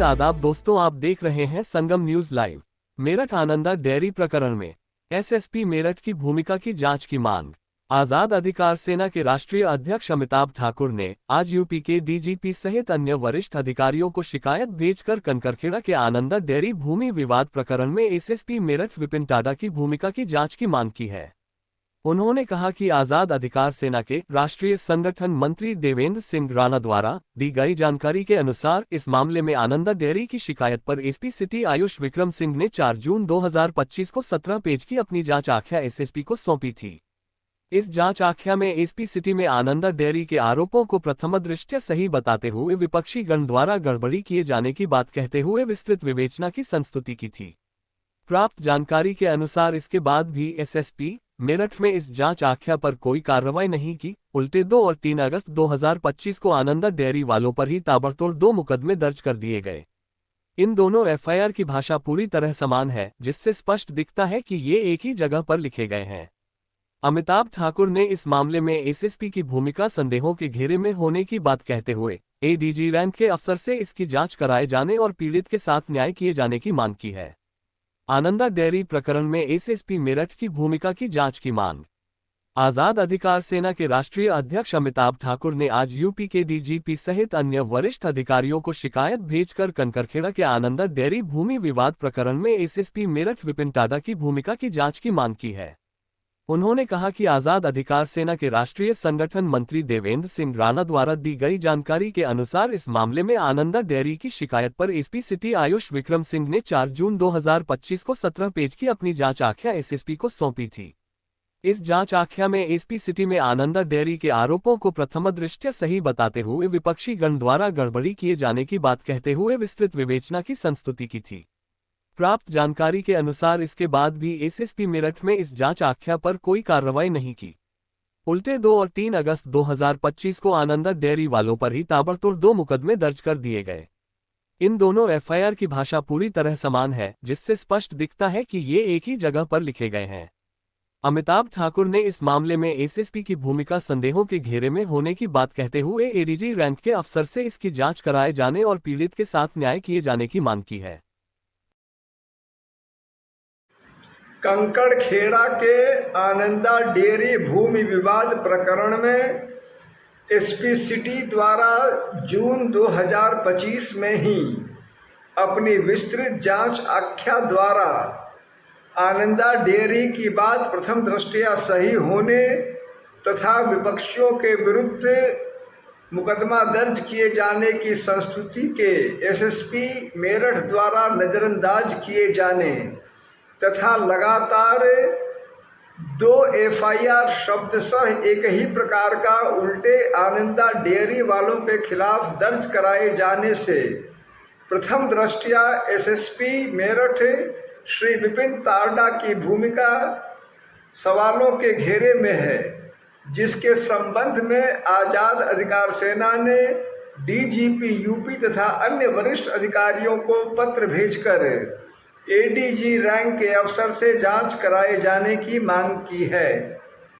हिंद आदाब दोस्तों, आप देख रहे हैं Sangam news live. Meerut Ananda dairy प्रकरण में एसएसपी मेरठ की भूमिका की जांच की मांग। आजाद अधिकार सेना के राष्ट्रीय अध्यक्ष अमिताभ ठाकुर ने आज यूपी के डीजीपी सहित अन्य वरिष्ठ अधिकारियों को शिकायत भेजकर कनकरखेड़ा के आनंदा डेयरी भूमि विवाद प्रकरण में एसएसपी मेरठ विपिन टाडा की भूमिका की जांच की मांग की है। उन्होंने कहा कि आजाद अधिकार सेना के राष्ट्रीय संगठन मंत्री देवेंद्र सिंह राणा द्वारा दी गई जानकारी के अनुसार इस मामले में आनंदा डेयरी की शिकायत पर एसपी सिटी आयुष विक्रम सिंह ने 4 जून 2025 को 17 पेज की अपनी जांच आख्या एसएसपी को सौंपी थी। इस जांच आख्या में एसपी सिटी में आनंदा डेयरी के आरोपों को प्रथमदृष्टया सही बताते हुए विपक्षी गण द्वारा गड़बड़ी किए जाने की बात कहते हुए विस्तृत विवेचना की संस्तुति की थी। प्राप्त जानकारी के अनुसार इसके बाद भी एसएसपी मेरठ में इस जांच आख्या पर कोई कार्रवाई नहीं की। उल्टे 2 और 3 अगस्त 2025 को आनंदा डेयरी वालों पर ही ताबड़तोड़ 2 मुकदमे दर्ज कर दिए गए। इन दोनों एफआईआर की भाषा पूरी तरह समान है, जिससे स्पष्ट दिखता है कि ये एक ही जगह पर लिखे गए हैं। अमिताभ ठाकुर ने इस मामले में एसएसपी की भूमिका संदेहों के घेरे में होने की बात कहते हुए एडीजी रैंक के अफसर से इसकी जांच कराए जाने और पीड़ित के साथ न्याय किए जाने की मांग की है। आनंदा डेयरी प्रकरण में एसएसपी मेरठ की भूमिका की जांच की मांग। आजाद अधिकार सेना के राष्ट्रीय अध्यक्ष अमिताभ ठाकुर ने आज यूपी के डीजीपी सहित अन्य वरिष्ठ अधिकारियों को शिकायत भेजकर कनकरखेड़ा के आनंदा डेयरी भूमि विवाद प्रकरण में एसएसपी मेरठ विपिन टाडा की भूमिका की जांच की मांग की है। उन्होंने कहा कि आजाद अधिकार सेना के राष्ट्रीय संगठन मंत्री देवेंद्र सिंह राणा द्वारा दी गई जानकारी के अनुसार इस मामले में आनंदा डेयरी की शिकायत पर एसपी सिटी आयुष विक्रम सिंह ने 4 जून 2025 को 17 पेज की अपनी जांच आख्या एसएसपी को सौंपी थी। इस जांच आख्या में एसपी सिटी में आनंदा डेयरी के आरोपों को प्रथमदृष्टया सही बताते हुए विपक्षी गण द्वारा गड़बड़ी किए जाने की बात कहते हुए विस्तृत विवेचना की संस्तुति की थी। प्राप्त जानकारी के अनुसार इसके बाद भी एसएसपी मेरठ में इस जांच आख्या पर कोई कार्रवाई नहीं की। उल्टे 2 और 3 अगस्त 2025 को आनंदा डेयरी वालों पर ही ताबड़तोड़ 2 मुकदमे दर्ज कर दिए गए। इन दोनों एफआईआर की भाषा पूरी तरह समान है, जिससे स्पष्ट दिखता है कि ये एक ही जगह पर लिखे गए हैं। अमिताभ ठाकुर ने इस मामले में एसएसपी की भूमिका संदेहों के घेरे में होने की बात कहते हुए एडीजी रैंक के अफसर से इसकी जांच कराए जाने और पीड़ित के साथ न्याय किए जाने की मांग की है। कंकड़खेड़ा के आनंदा डेयरी भूमि विवाद प्रकरण में एसपी सिटी द्वारा जून 2025 में ही अपनी विस्तृत जांच आख्या द्वारा आनंदा डेयरी की बात प्रथम दृष्टया सही होने तथा विपक्षियों के विरुद्ध मुकदमा दर्ज किए जाने की संस्तुति के एसएसपी मेरठ द्वारा नज़रअंदाज किए जाने तथा लगातार 2 एफआईआर शब्दशः एक ही प्रकार का उल्टे आनंदा डेयरी वालों के खिलाफ दर्ज कराए जाने से प्रथम दृष्टया एसएसपी मेरठ श्री विपिन टाडा की भूमिका सवालों के घेरे में है, जिसके संबंध में आजाद अधिकार सेना ने डीजीपी यूपी तथा अन्य वरिष्ठ अधिकारियों को पत्र भेजकर एडीजी रैंक के अफसर से जांच कराए जाने की मांग की है।